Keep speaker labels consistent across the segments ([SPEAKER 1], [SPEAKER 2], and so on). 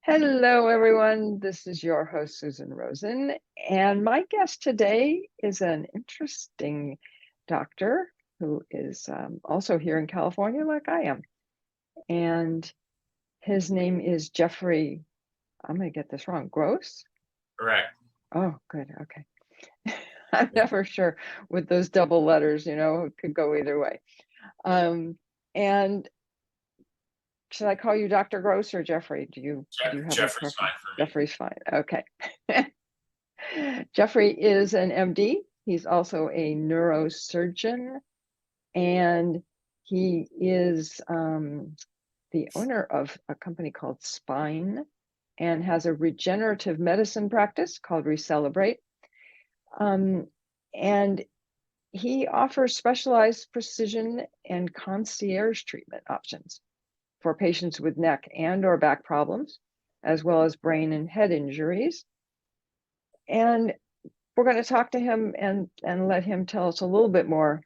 [SPEAKER 1] Hello, everyone. This is your host, Susan Rosen, and my guest today is an interesting doctor who is also here in California, like I am. And his name is Jeffrey, I'm going to get this wrong, Gross?
[SPEAKER 2] Correct.
[SPEAKER 1] Oh, good. Okay. I'm never sure with those double letters, it could go either way. And should I call you Dr. Gross or Jeffrey? Do you have a
[SPEAKER 2] Jeffrey's fine
[SPEAKER 1] preference?
[SPEAKER 2] for me.
[SPEAKER 1] Jeffrey's fine. Okay. Jeffrey is an MD. He's also a neurosurgeon, and he is the owner of a company called Spine and has a regenerative medicine practice called Recelebrate. And he offers specialized precision and concierge treatment options for patients with neck and or back problems, as well as brain and head injuries. And we're going to talk to him and let him tell us a little bit more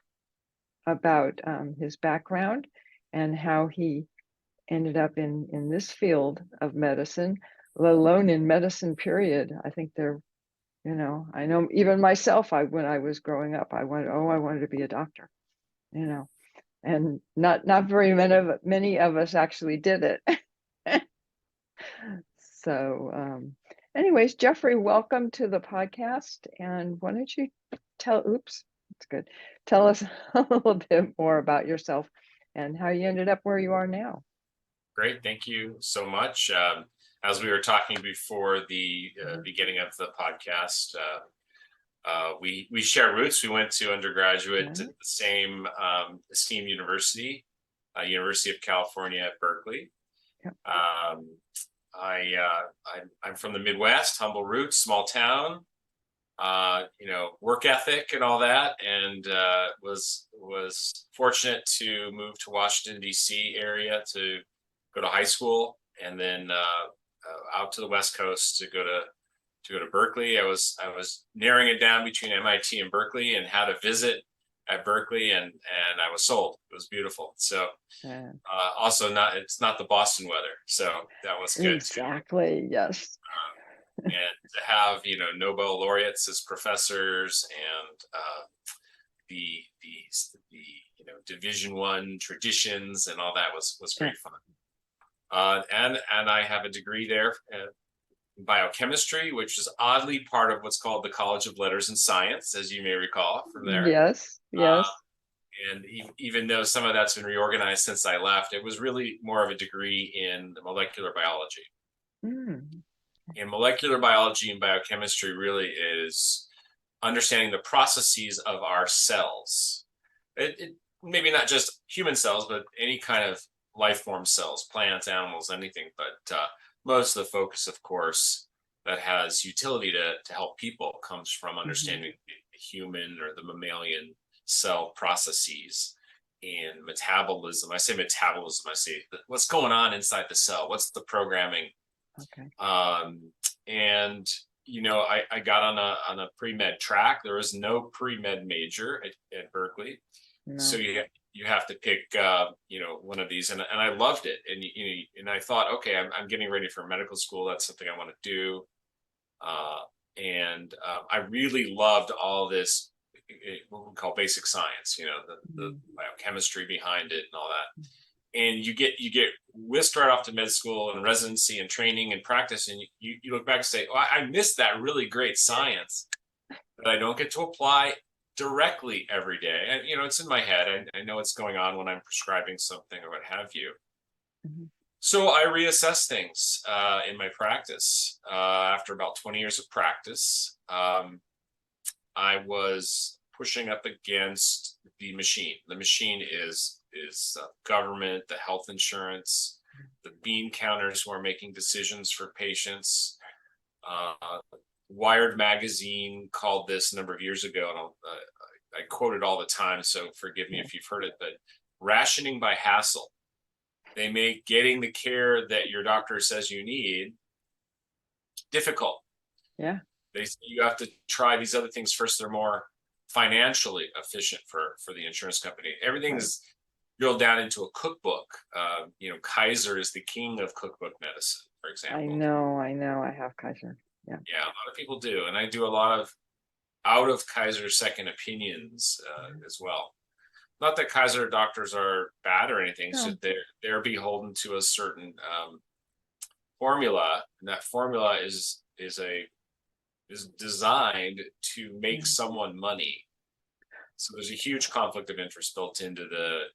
[SPEAKER 1] about his background and how he ended up in this field of medicine, let alone in medicine, period. I think I know even myself, when I was growing up, I wanted to be a doctor, and not very many of us actually did it. So anyways, Jeffrey, welcome to the podcast. And why don't you that's good. Tell us a little bit more about yourself and how you ended up where you are now.
[SPEAKER 2] Great. Thank you so much. As we were talking before the beginning of the podcast, we share roots. We went to undergraduate at the same esteemed university, University of California at Berkeley.
[SPEAKER 1] Yep.
[SPEAKER 2] I'm from the Midwest, humble roots, small town. Work ethic and all that, and was fortunate to move to Washington D.C. area to go to high school, and then out to the West Coast to go to Berkeley. I was narrowing it down between M.I.T. and Berkeley, and how to visit at Berkeley, and I was sold. It was beautiful. So also it's not the Boston weather, so that was good
[SPEAKER 1] exactly
[SPEAKER 2] too.
[SPEAKER 1] Yes.
[SPEAKER 2] And to have Nobel laureates as professors, and the Division I traditions and all that was great fun. And I have a degree there in biochemistry, which is oddly part of what's called the College of Letters and Science, as you may recall from there.
[SPEAKER 1] Yes.
[SPEAKER 2] And even though some of that's been reorganized since I left, it was really more of a degree in the molecular biology. And molecular biology and biochemistry really is understanding the processes of our cells. It maybe not just human cells, but any kind of life form cells, plants, animals, anything. But most of the focus, of course, that has utility to help people comes from understanding the human or the mammalian cell processes and metabolism. I say metabolism, I say what's going on inside the cell, what's the programming.
[SPEAKER 1] Okay.
[SPEAKER 2] And I got on a pre-med track. There was no pre-med major at Berkeley, so you have to pick one of these, and I loved it, and I thought, okay, I'm getting ready for medical school. That's something I want to do, and I really loved all this what we call basic science, the biochemistry behind it and all that. And you get whisked right off to med school and residency and training and practice, and you look back and say, oh, I missed that really great science that I don't get to apply directly every day. And it's in my head. I know what's going on when I'm prescribing something or what have you. So I reassess things in my practice. After about 20 years of practice, I was pushing up against the machine. The machine is government, the health insurance, the bean counters who are making decisions for patients. Wired magazine called this a number of years ago, and I quote it all the time, so forgive me if you've heard it, but rationing by hassle. They make getting the care that your doctor says you need difficult.
[SPEAKER 1] Yeah.
[SPEAKER 2] You have to try these other things first. They're more financially efficient for the insurance company. Everything's drill down into a cookbook, Kaiser is the king of cookbook medicine, for
[SPEAKER 1] I
[SPEAKER 2] example.
[SPEAKER 1] know. I have Kaiser. Yeah.
[SPEAKER 2] Yeah, a lot of people do, and I do a lot of out of Kaiser second opinions as well. Not that Kaiser doctors are bad or anything; it's
[SPEAKER 1] No.
[SPEAKER 2] just they're beholden to a certain formula, and that formula is designed to make someone money. So there's a huge conflict of interest built into the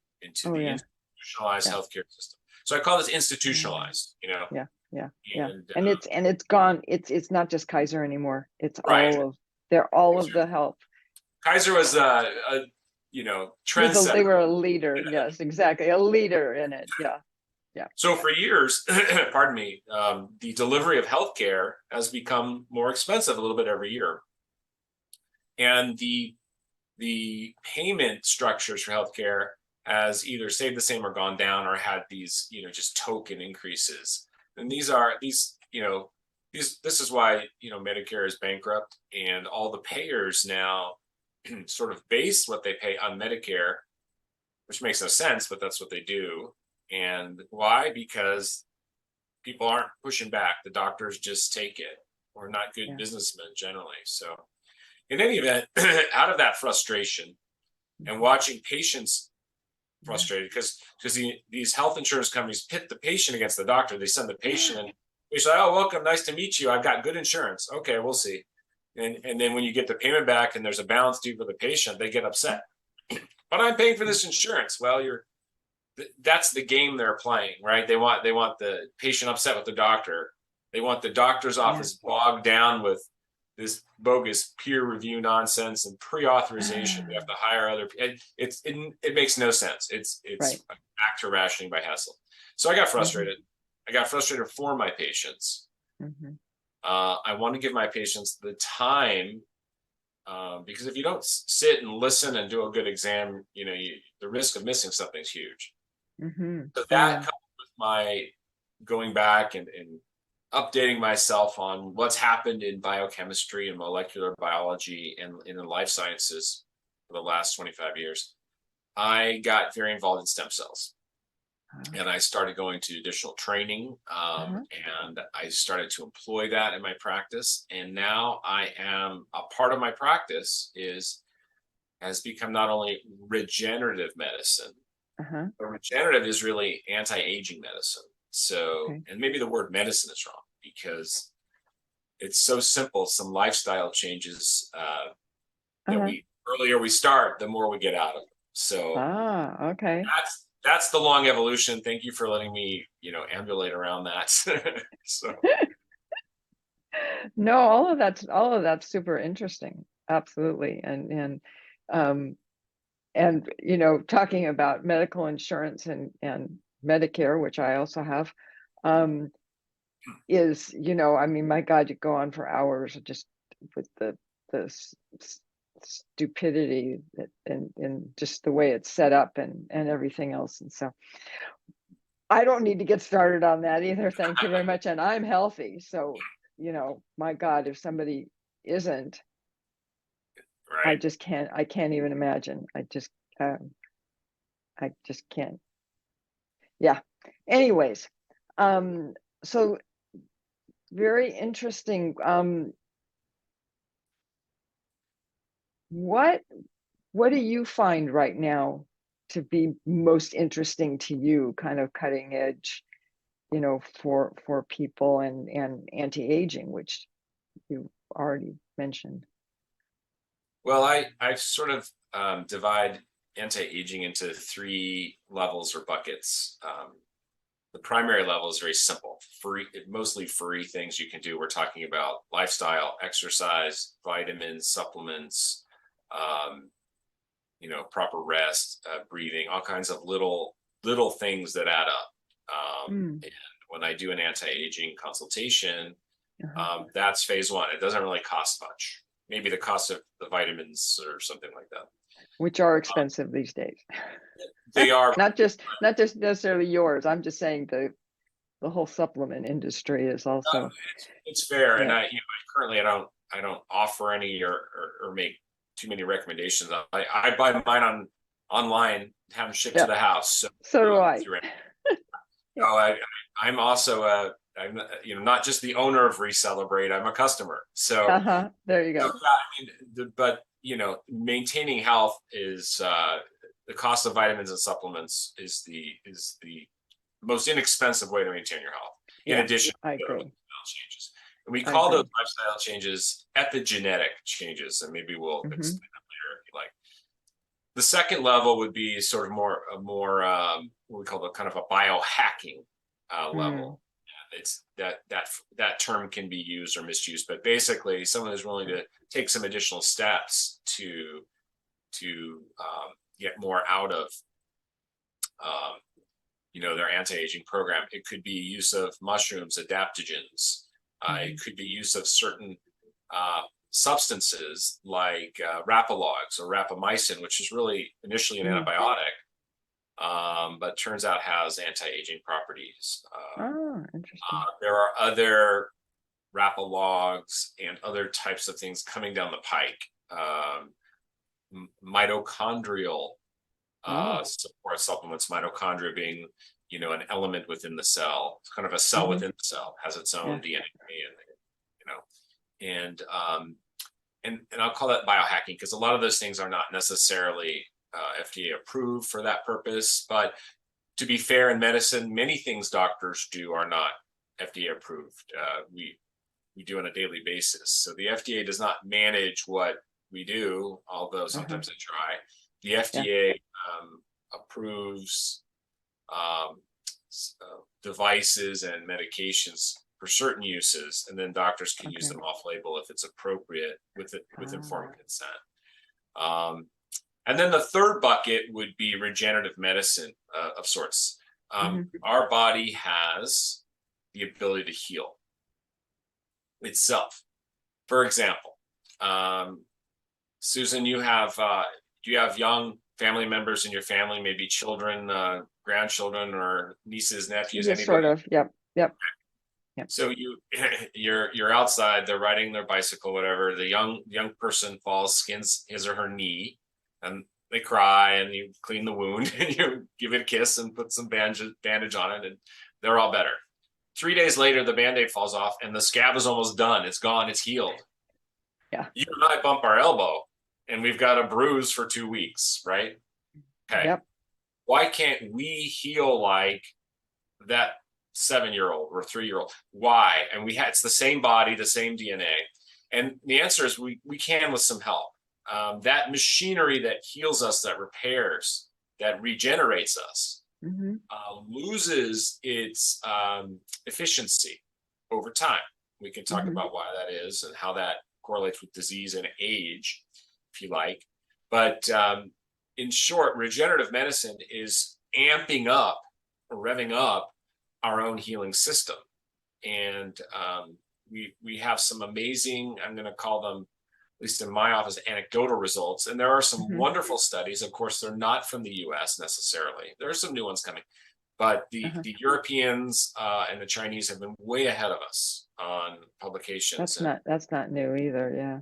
[SPEAKER 1] Oh yeah.
[SPEAKER 2] institutionalized
[SPEAKER 1] Yeah.
[SPEAKER 2] healthcare system. So I call this institutionalized,
[SPEAKER 1] Yeah. Yeah.
[SPEAKER 2] and
[SPEAKER 1] And it's gone. It's not just Kaiser anymore. It's
[SPEAKER 2] right.
[SPEAKER 1] they're all of the health.
[SPEAKER 2] Kaiser was a
[SPEAKER 1] They
[SPEAKER 2] trendsetter.
[SPEAKER 1] were a leader. Yes, exactly. A leader in it. Yeah. Yeah.
[SPEAKER 2] So for years, pardon me, the delivery of healthcare has become more expensive a little bit every year, and the payment structures for healthcare has either stayed the same or gone down or had these just token increases. And this is why Medicare is bankrupt, and all the payers now sort of base what they pay on Medicare, which makes no sense, but that's what they do. And why? Because people aren't pushing back. The doctors just take it. We're not good businessmen generally. So in any event, out of that frustration and watching patients frustrated, because these health insurance companies pit the patient against the doctor. They send the patient and they say, "Oh, welcome, nice to meet you. I've got good insurance." Okay, we'll see. And then when you get the payment back and there's a balance due for the patient, they get upset. But I'm paying for this insurance. Well, that's the game they're playing, right? They want the patient upset with the doctor. They want the doctor's office bogged down with this bogus peer review nonsense and pre-authorization. We have to hire other. It makes no sense. It's
[SPEAKER 1] Right.
[SPEAKER 2] back to rationing by Hessel. So I got frustrated. I got frustrated for my patients. I want to give my patients the time, because if you don't sit and listen and do a good exam, the risk of missing something is huge. So that comes with my going back and updating myself on what's happened in biochemistry and molecular biology and in the life sciences for the last 25 years. I got very involved in stem cells. And I started going to additional training, and I started to employ that in my practice. And now a part of my practice has become not only regenerative medicine, but regenerative is really anti-aging medicine. So, and maybe the word medicine is wrong because it's so simple. Some lifestyle changes that earlier we start, the more we get out of them. So that's the long evolution. Thank you for letting me, ambulate around that. So
[SPEAKER 1] No, all of that's super interesting. Absolutely. And talking about medical insurance and Medicare, which I also have, is, I mean, my God, you go on for hours just with the stupidity and just the way it's set up and everything else. And so I don't need to get started on that either. Thank you very much. And I'm healthy. So, my God, if somebody isn't, I can't even imagine. I just can't. Yeah. Anyways, so very interesting. What do you find right now to be most interesting to you, kind of cutting edge, for people and anti-aging, which you already mentioned?
[SPEAKER 2] Well, I sort of divide anti-aging into 3 levels or buckets. The primary level is very simple, mostly free things you can do. We're talking about lifestyle, exercise, vitamins, supplements, proper rest, breathing, all kinds of little things that add up. And when I do an anti-aging consultation, that's phase 1. It doesn't really cost much. Maybe the cost of the vitamins or something like that,
[SPEAKER 1] which are expensive these days.
[SPEAKER 2] They are
[SPEAKER 1] not just necessarily yours. I'm just saying the whole supplement industry is also.
[SPEAKER 2] It's fair, and I currently I don't offer any or make too many recommendations. I buy mine online, have them shipped to
[SPEAKER 1] Yeah.
[SPEAKER 2] the house.
[SPEAKER 1] So do I. Yeah.
[SPEAKER 2] I'm also I'm not just the owner of Recelebrate. I'm a customer. So,
[SPEAKER 1] There you go.
[SPEAKER 2] but maintaining health is the cost of vitamins and supplements is the most inexpensive way to maintain your health. In
[SPEAKER 1] Yeah,
[SPEAKER 2] addition
[SPEAKER 1] I
[SPEAKER 2] to
[SPEAKER 1] agree.
[SPEAKER 2] lifestyle changes, and we
[SPEAKER 1] I
[SPEAKER 2] call those
[SPEAKER 1] agree.
[SPEAKER 2] lifestyle changes epigenetic changes, and maybe we'll
[SPEAKER 1] Mhm.
[SPEAKER 2] explain that later if you like. The second level would be sort of more what we call the kind of a biohacking level. It's that term can be used or misused, but basically someone is willing to take some additional steps to get more out of their anti-aging program. It could be use of mushrooms, adaptogens. It could be use of certain substances like rapalogs or rapamycin, which is really initially an antibiotic, but turns out has anti-aging properties.
[SPEAKER 1] Oh, interesting.
[SPEAKER 2] There are other rapalogs and other types of things coming down the pike. Mitochondrial support supplements, mitochondria being an element within the cell. It's kind of a cell within the cell, has its own DNA, and I'll call that biohacking because a lot of those things are not necessarily FDA approved for that purpose. But to be fair, in medicine, many things doctors do are not FDA approved. We do on a daily basis. So the FDA does not manage what we do, although sometimes they try. The FDA approves devices and medications for certain uses, and then doctors can use them off-label if it's appropriate with informed consent. And then the third bucket would be regenerative medicine of sorts. Our body has the ability to heal itself. For example, Susan, do you have young family members in your family, maybe children, grandchildren, or nieces, nephews?
[SPEAKER 1] Just sort of. Yep.
[SPEAKER 2] So you're outside. They're riding their bicycle, whatever. The young person falls, skins his or her knee, and they cry. And you clean the wound, and you give it a kiss and put some bandage on it, and they're all better. 3 days later, the Band-Aid falls off, and the scab is almost done. It's gone. It's healed.
[SPEAKER 1] Yeah.
[SPEAKER 2] You and I bump our elbow, and we've got a bruise for 2 weeks, right? Okay.
[SPEAKER 1] Yep.
[SPEAKER 2] Why can't we heal like that 7-year-old or 3-year-old? Why? And it's the same body, the same DNA. And the answer is we can with some help. That machinery that heals us, that repairs, that regenerates us, loses its efficiency over time. We can talk about why that is and how that correlates with disease and age, if you like. But in short, regenerative medicine is amping up or revving up our own healing system. And we have some amazing, I'm going to call them, at least in my office, anecdotal results. And there are some wonderful studies. Of course, they're not from the US necessarily. There are some new ones coming. But the Europeans and the Chinese have been way ahead of us on publications.
[SPEAKER 1] That's not new either. Yeah.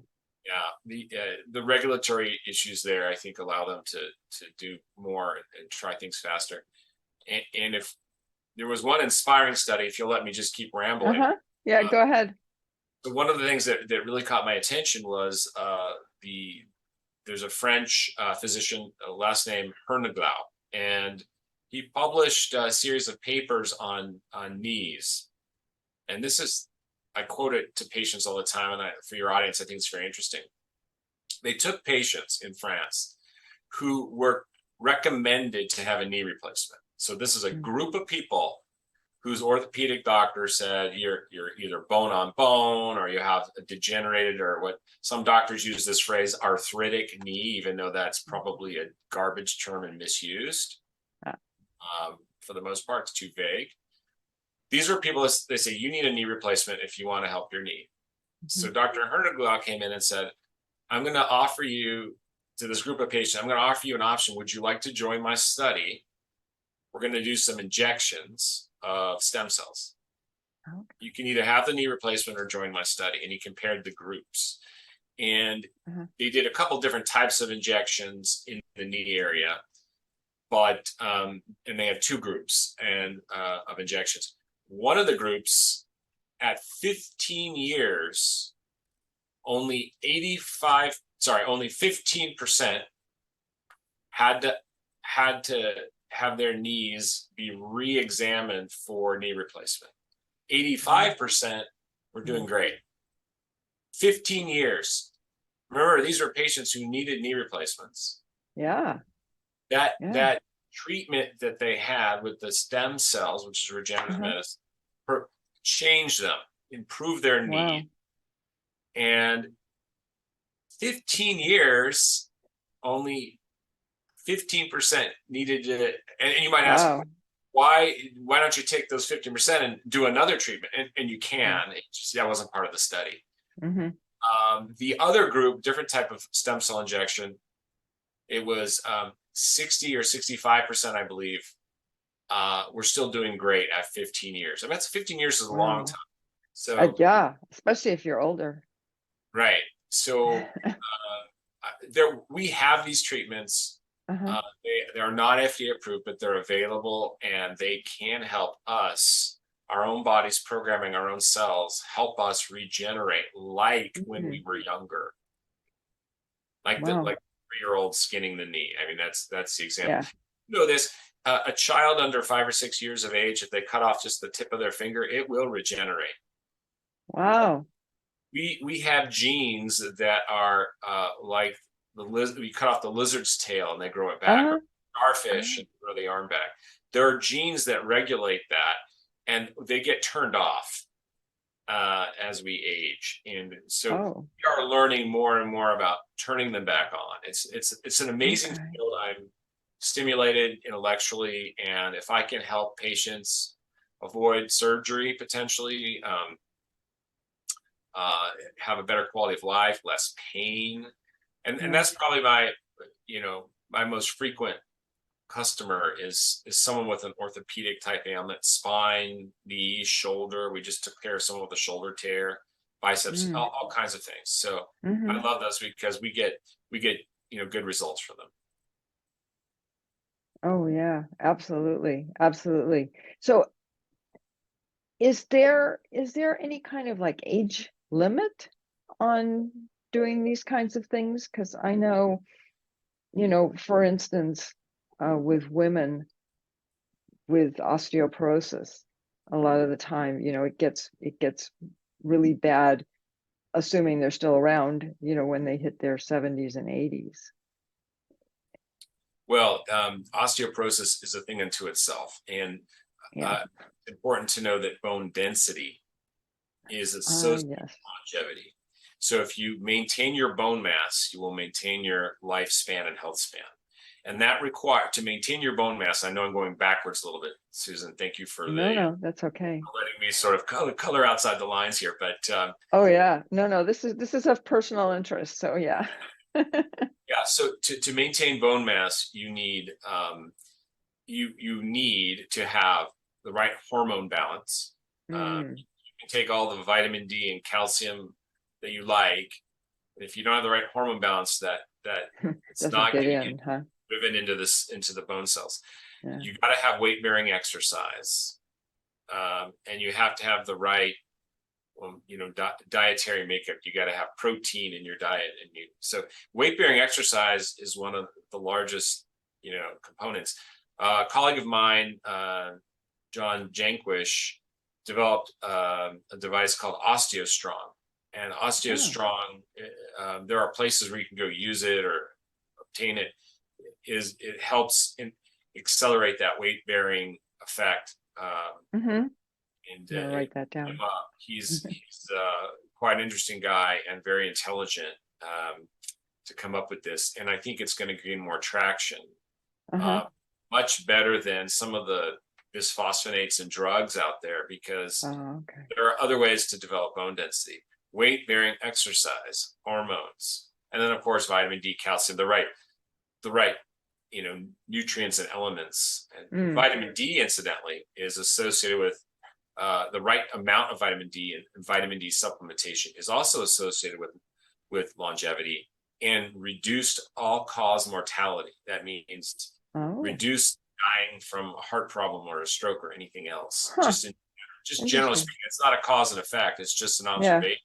[SPEAKER 2] Yeah, the regulatory issues there, I think, allow them to do more and try things faster. And if there was one inspiring study, if you'll let me just keep rambling.
[SPEAKER 1] Yeah, go ahead.
[SPEAKER 2] So one of the things that really caught my attention was there's a French physician, last name Herneglau, and he published a series of papers on knees. And this is, I quote it to patients all the time, and for your audience, I think it's very interesting. They took patients in France who were recommended to have a knee replacement. So this is a group of people whose orthopedic doctor said you're either bone on bone, or you have a degenerated, or what some doctors use this phrase, arthritic knee, even though that's probably a garbage term and misused. For the most part, it's too vague. These are people, they say, you need a knee replacement if you want to help your knee. So Dr. Herneglau came in and said, I'm going to offer you, to this group of patients, I'm going to offer you an option. Would you like to join my study? We're going to do some injections of stem cells. You can either have the knee replacement or join my study. And he compared the groups. And they did a couple different types of injections in the knee area. but and they have two groups of injections. One of the groups at 15 years, only 15% had to have their knees be re-examined for knee replacement. 85% were doing great. 15 years. Remember, these were patients who needed knee replacements.
[SPEAKER 1] Yeah.
[SPEAKER 2] That treatment that they had with the stem cells, which is regenerative medicine, changed them, improved their knee. And 15 years, only 15% needed to, and you might ask, why don't you take those 15% and do another treatment? And you can. It just, that wasn't part of the study. The other group, different type of stem cell injection, it was 60 or 65%, I believe, were still doing great at 15 years. I mean, that's 15 years is a long time. So
[SPEAKER 1] yeah, especially if you're older.
[SPEAKER 2] Right. So we have these treatments. They are not FDA approved, but they're available, and they can help us, our own bodies programming our own cells, help us regenerate like when we were younger. Like the 3-year-old skinning the knee. I mean, that's the example. You know this, a child under 5 or 6 years of age, if they cut off just the tip of their finger, it will regenerate.
[SPEAKER 1] Wow.
[SPEAKER 2] We have genes that are like the lizard. We cut off the lizard's tail and they grow it back. Or starfish and grow the arm back. There are genes that regulate that, and they get turned off as we age. And so we are learning more and more about turning them back on. It's an amazing field. I'm stimulated intellectually, and if I can help patients avoid surgery potentially, have a better quality of life, less pain, and that's probably my most frequent customer is someone with an orthopedic type ailment, spine, knee, shoulder. We just took care of someone with a shoulder tear, biceps, all kinds of things. So I love those because we get good results from them.
[SPEAKER 1] Oh yeah, absolutely. So is there any kind of like age limit on doing these kinds of things? Because I know, for instance, with women with osteoporosis, a lot of the time, it gets really bad, assuming they're still around, when they hit their 70s and 80s.
[SPEAKER 2] Well, osteoporosis is a thing unto itself, and it's important to know that bone density is associated with longevity. So if you maintain your bone mass, you will maintain your lifespan and health span. And that to maintain your bone mass, I know I'm going backwards a little bit, Susan. Thank you for
[SPEAKER 1] No, that's okay.
[SPEAKER 2] letting me sort of color outside the lines here. But
[SPEAKER 1] this is of personal interest. So yeah.
[SPEAKER 2] So to maintain bone mass, you need you need to have the right hormone balance. You can take all the vitamin D and calcium that you like, and if you don't have the right hormone balance, that it's not going to get driven into the bone cells. You got to have weight bearing exercise, and you have to have the right dietary makeup. You got to have protein in your diet, and so weight bearing exercise is one of the largest components. A colleague of mine, John Jankwish, developed a device called OsteoStrong. And OsteoStrong, there are places where you can go use it or obtain it. It helps accelerate that weight bearing effect. And
[SPEAKER 1] write that down.
[SPEAKER 2] He's quite an interesting guy and very intelligent to come up with this. And I think it's going to gain more traction, much better than some of the bisphosphonates and drugs out there, because there are other ways to develop bone density: weight bearing exercise, hormones, and then of course vitamin D, calcium, the right nutrients and elements. And vitamin D, incidentally, is associated with the right amount of vitamin D, and vitamin D supplementation is also associated with longevity and reduced all-cause mortality. That means
[SPEAKER 1] Oh,
[SPEAKER 2] reduce dying from a heart problem or a stroke or anything else.
[SPEAKER 1] huh.
[SPEAKER 2] Just generally
[SPEAKER 1] Interesting.
[SPEAKER 2] speaking, it's not a cause and effect. It's just an
[SPEAKER 1] Yeah.
[SPEAKER 2] observation.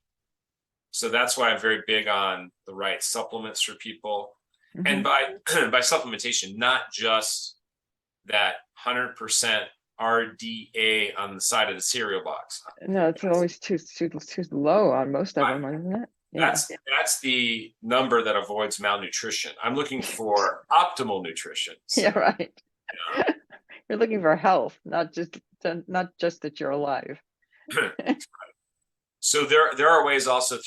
[SPEAKER 2] So that's why I'm very big on the right supplements for people. And
[SPEAKER 1] Hmm.
[SPEAKER 2] by by supplementation, not just that 100% RDA on the side of the cereal box.
[SPEAKER 1] No, it's
[SPEAKER 2] That's,
[SPEAKER 1] always too low on most of them, isn't it? Yeah.
[SPEAKER 2] that's the number that avoids malnutrition. I'm looking for optimal nutrition. So,
[SPEAKER 1] Yeah, right.
[SPEAKER 2] yeah.
[SPEAKER 1] You're looking for health, not just that you're alive.
[SPEAKER 2] So there are ways also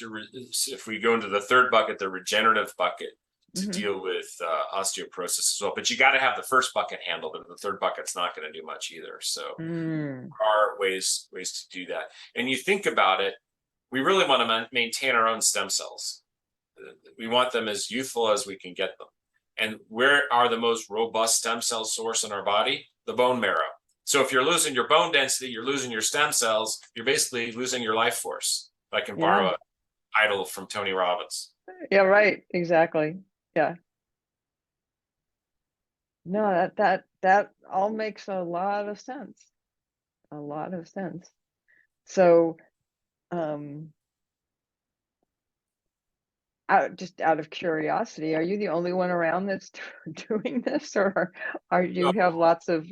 [SPEAKER 2] if we go into the third bucket, the regenerative bucket, to
[SPEAKER 1] Hmm.
[SPEAKER 2] deal with osteoporosis as well. But you got to have the first bucket handled, and the third bucket's not going to do much either. So
[SPEAKER 1] Mm.
[SPEAKER 2] there are ways to do that. And you think about it, we really want to maintain our own stem cells. We want them as youthful as we can get them. And where are the most robust stem cell source in our body? The bone marrow. So if you're losing your bone density, you're losing your stem cells, you're basically losing your life force. If I can borrow
[SPEAKER 1] Yeah.
[SPEAKER 2] an idol from Tony Robbins.
[SPEAKER 1] Yeah, right. Exactly. Yeah. No, that all makes a lot of sense. A lot of sense. So, um, out of curiosity, are you the only one around that's doing this, or are do
[SPEAKER 2] No,
[SPEAKER 1] you have lots of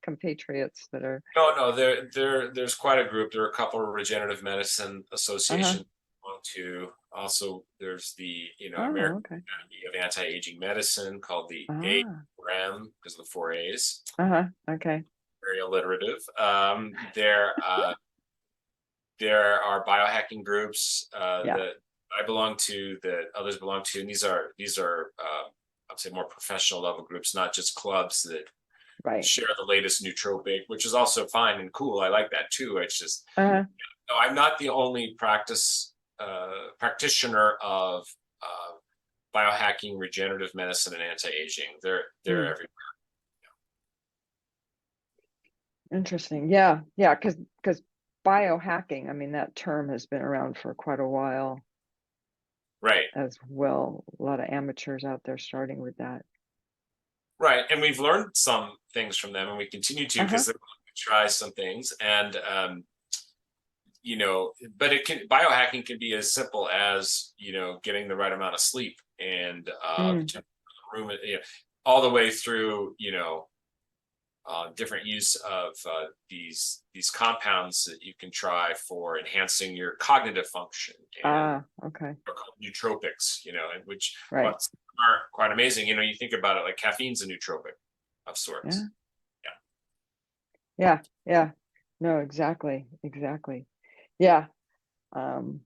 [SPEAKER 1] compatriots that are?
[SPEAKER 2] no, there's quite a group. There are a couple of regenerative medicine
[SPEAKER 1] Uh-huh.
[SPEAKER 2] associations to. Also, there's the
[SPEAKER 1] Oh,
[SPEAKER 2] American
[SPEAKER 1] okay.
[SPEAKER 2] Academy of Anti-Aging Medicine called the
[SPEAKER 1] Ah.
[SPEAKER 2] ARM because of the four A's.
[SPEAKER 1] Uh-huh. Okay.
[SPEAKER 2] Very alliterative. There are biohacking groups
[SPEAKER 1] Yeah.
[SPEAKER 2] that I belong to, that others belong to, and these are I'd say more professional level groups, not just clubs that
[SPEAKER 1] Right.
[SPEAKER 2] share the latest nootropic, which is also fine and cool. I like that too. It's just
[SPEAKER 1] Uh-huh.
[SPEAKER 2] no, I'm not the only practitioner of biohacking, regenerative medicine, and anti-aging. They're
[SPEAKER 1] Mm.
[SPEAKER 2] everywhere.
[SPEAKER 1] Interesting. Yeah. Yeah. Because biohacking, I mean, that term has been around for quite a while
[SPEAKER 2] Right.
[SPEAKER 1] as well. A lot of amateurs out there starting with that.
[SPEAKER 2] Right. And we've learned some things from them, and we continue to
[SPEAKER 1] Uh-huh.
[SPEAKER 2] because they're going to try some things. And but biohacking can be as simple as getting the right amount of sleep and
[SPEAKER 1] Mm.
[SPEAKER 2] room, all the way through different use of these compounds that you can try for enhancing your cognitive function, and
[SPEAKER 1] Ah, okay.
[SPEAKER 2] are called nootropics, and which
[SPEAKER 1] Right.
[SPEAKER 2] are quite amazing. You think about it, like caffeine's a nootropic of
[SPEAKER 1] Yeah.
[SPEAKER 2] sorts. Yeah.
[SPEAKER 1] Yeah. Yeah. No, exactly. Exactly. Yeah. Um,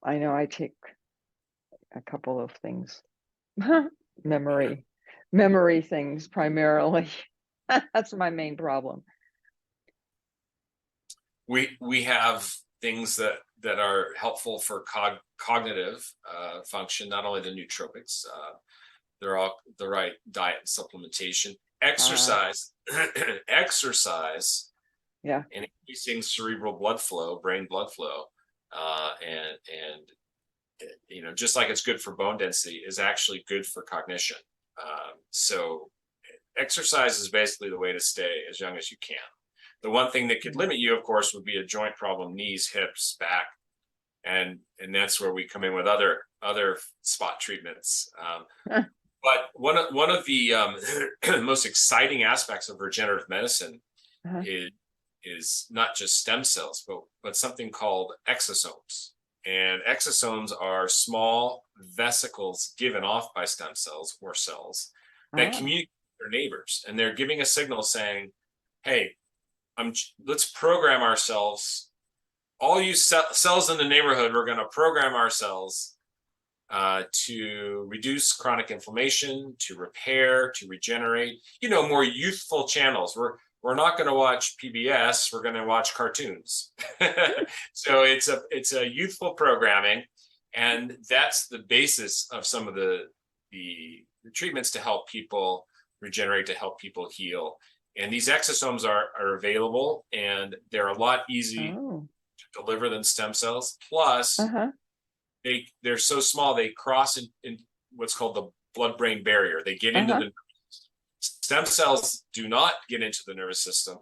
[SPEAKER 1] I know I take a couple of things. Memory. Memory things primarily. That's my main problem.
[SPEAKER 2] We have things that are helpful for cognitive function, not only the nootropics. They're all the right diet and supplementation.
[SPEAKER 1] Uh,
[SPEAKER 2] Exercise, exercise,
[SPEAKER 1] yeah.
[SPEAKER 2] and increasing cerebral blood flow, brain blood flow, and just like it's good for bone density, is actually good for cognition. So exercise is basically the way to stay as young as you can. The one thing that could limit you, of course, would be a joint problem: knees, hips, back, and that's where we come in with other spot treatments. But one of the most exciting aspects of regenerative medicine
[SPEAKER 1] Uh-huh.
[SPEAKER 2] is not just stem cells, but something called exosomes. And exosomes are small vesicles given off by stem cells or cells that
[SPEAKER 1] Ah.
[SPEAKER 2] communicate with their neighbors, and they're giving a signal saying, "Hey, let's program ourselves. All you cells in the neighborhood, we're going to program ourselves to reduce chronic inflammation, to repair, to regenerate. More youthful channels. We're not going to watch PBS. We're going to watch cartoons." So it's a youthful programming, and that's the basis of some of the treatments to help people regenerate, to help people heal. And these exosomes are available, and they're a lot easier
[SPEAKER 1] Oh.
[SPEAKER 2] to deliver than stem cells. Plus,
[SPEAKER 1] Uh-huh.
[SPEAKER 2] they're so small they cross in what's called the blood-brain barrier. They get into
[SPEAKER 1] Uh-huh.
[SPEAKER 2] the Stem cells do not get into the nervous system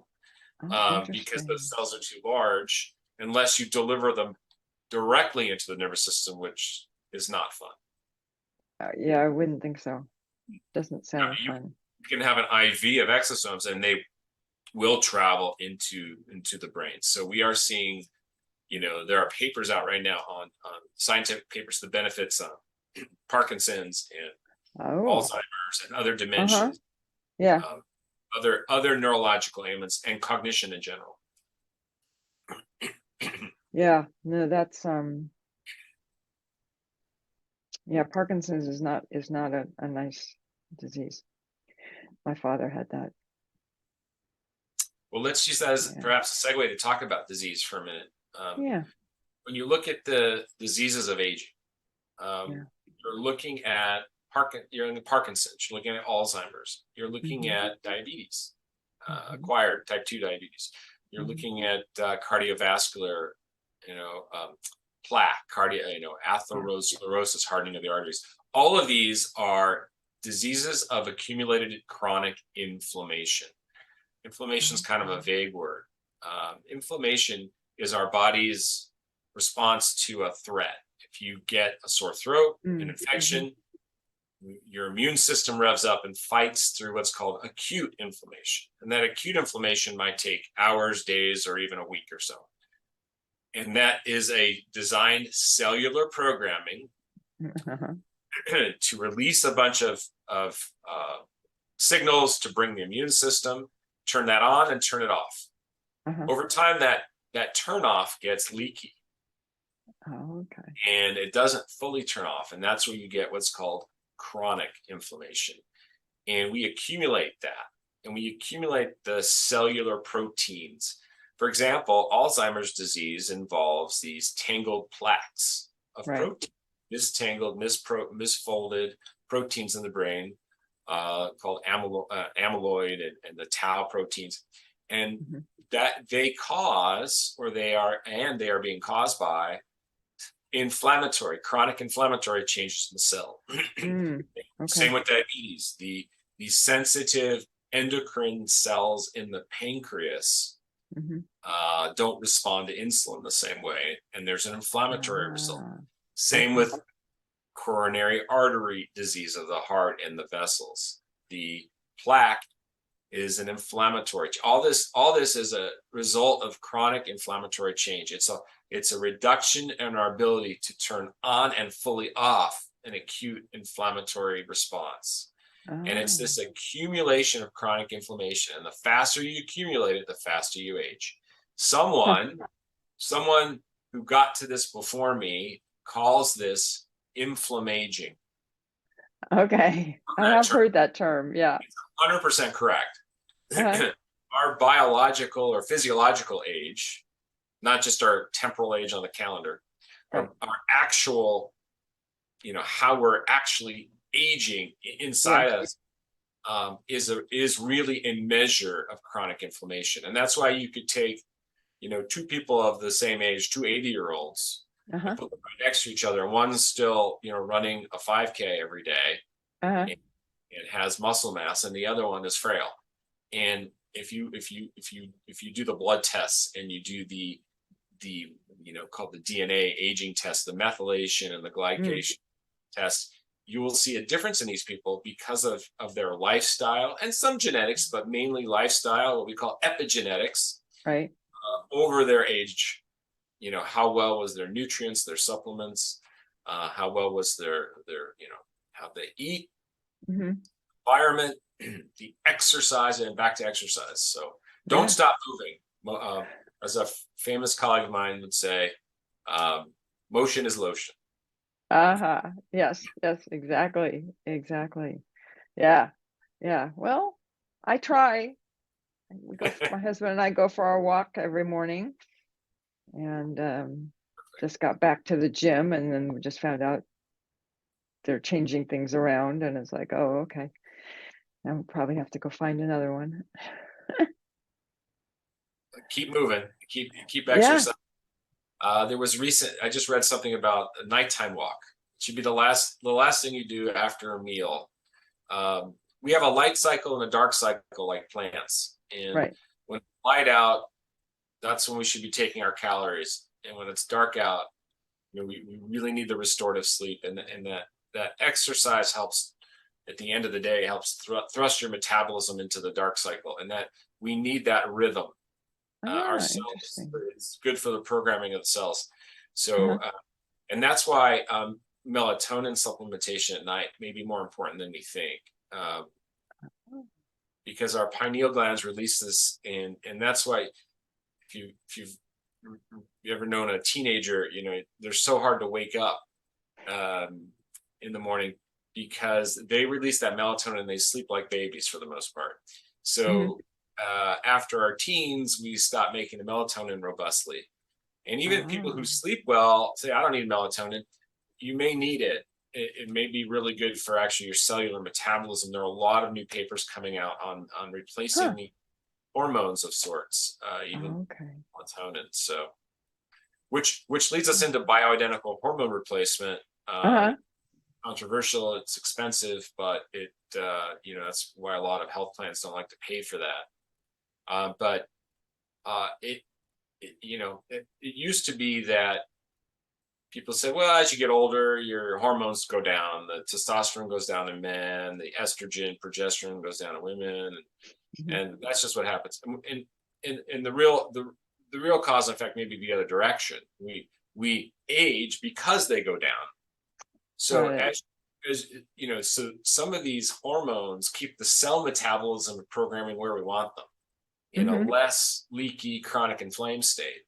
[SPEAKER 2] because
[SPEAKER 1] Interesting.
[SPEAKER 2] those cells are too large unless you deliver them directly into the nervous system, which is not fun.
[SPEAKER 1] Yeah, I wouldn't think so. Doesn't sound
[SPEAKER 2] You
[SPEAKER 1] fun.
[SPEAKER 2] can have an IV of exosomes and they will travel into the brain. So we are seeing, there are papers out right now on scientific papers, the benefits of Parkinson's and Alzheimer's and other dementias,
[SPEAKER 1] Yeah.
[SPEAKER 2] other neurological ailments and cognition in general.
[SPEAKER 1] Yeah. No, that's yeah, Parkinson's is not a nice disease. My father had that.
[SPEAKER 2] Well, let's use that as perhaps a segue to talk about disease for a minute.
[SPEAKER 1] Yeah.
[SPEAKER 2] When you look at the diseases of aging, you're looking at you're in the Parkinson's, you're looking at Alzheimer's, you're looking at diabetes, acquired type 2 diabetes. You're looking at cardiovascular, plaque, atherosclerosis, hardening of the arteries. All of these are diseases of accumulated chronic inflammation. Inflammation is kind of a vague word. Inflammation is our body's response to a threat. If you get a sore throat, an infection, your immune system revs up and fights through what's called acute inflammation. And that acute inflammation might take hours, days, or even a week or so. And that is a designed cellular programming to release a bunch of signals to bring the immune system, turn that on and turn it off. Over time, that turn off gets leaky.
[SPEAKER 1] Oh, okay.
[SPEAKER 2] And it doesn't fully turn off. And that's where you get what's called chronic inflammation. And we accumulate that. And we accumulate the cellular proteins. For example, Alzheimer's disease involves these tangled plaques of protein, mistangled, misfolded proteins in the brain called amyloid and the tau proteins. And that they cause, or they are being caused by chronic inflammatory changes in the cell. Same with diabetes. The sensitive endocrine cells in the pancreas don't respond to insulin the same way, and there's an inflammatory result. Same with coronary artery disease of the heart and the vessels. The plaque is an inflammatory. All this is a result of chronic inflammatory change. It's a reduction in our ability to turn on and fully off an acute inflammatory response. And it's this accumulation of chronic inflammation. And the faster you accumulate it, the faster you age. Someone who got to this before me calls this inflammaging.
[SPEAKER 1] Okay. I have heard that term. Yeah.
[SPEAKER 2] 100% correct. Our biological or physiological age, not just our temporal age on the calendar, our actual, how we're actually aging inside us is really a measure of chronic inflammation. And that's why you could take, two people of the same age, two 80-year-olds, put them right next to each other, and one's still, running a 5K every day and has muscle mass, and the other one is frail. And if you do the blood tests and you do the called the DNA aging test, the methylation and the glycation test, you will see a difference in these people because of their lifestyle and some genetics, but mainly lifestyle, what we call epigenetics, over their age. How well was their nutrients, their supplements, how well was their how they eat, environment, the exercise, and back to exercise. So don't stop moving. As a famous colleague of mine would say, motion is lotion.
[SPEAKER 1] Yes, exactly. Yeah. Well, I try. My husband and I go for our walk every morning, and just got back to the gym, and then we just found out they're changing things around, and it's like, oh, okay. I'll probably have to go find another one.
[SPEAKER 2] Keep moving. Keep exercising. I just read something about a nighttime walk. It should be the last thing you do after a meal. we have a light cycle and a dark cycle like plants. And
[SPEAKER 1] Right.
[SPEAKER 2] when light out, that's when we should be taking our calories. And when it's dark out, we really need the restorative sleep, and that exercise helps at the end of the day, helps thrust your metabolism into the dark cycle, and that we need that rhythm. Our cells,
[SPEAKER 1] Interesting.
[SPEAKER 2] it's good for the programming of the cells. So, and that's why melatonin supplementation at night may be more important than we think, because our pineal glands release this, and that's why if you've ever known a teenager, they're so hard to wake up in the morning because they release that melatonin and they sleep like babies for the most part. So after our teens, we stop making the melatonin robustly. And even people who sleep well say, I don't need melatonin. You may need it. It may be really good for actually your cellular metabolism. There are a lot of new papers coming out on replacing the hormones of sorts, even melatonin. So, which leads us into bioidentical hormone replacement. Controversial, it's expensive, but it that's why a lot of health plans don't like to pay for that. But it used to be that people said, well, as you get older, your hormones go down. The testosterone goes down in men, the estrogen, progesterone goes down in women, and that's just what happens. And the real cause and effect may be the other direction. We age because they go down. So as so some of these hormones keep the cell metabolism and programming where we want them in a less leaky, chronic inflamed state.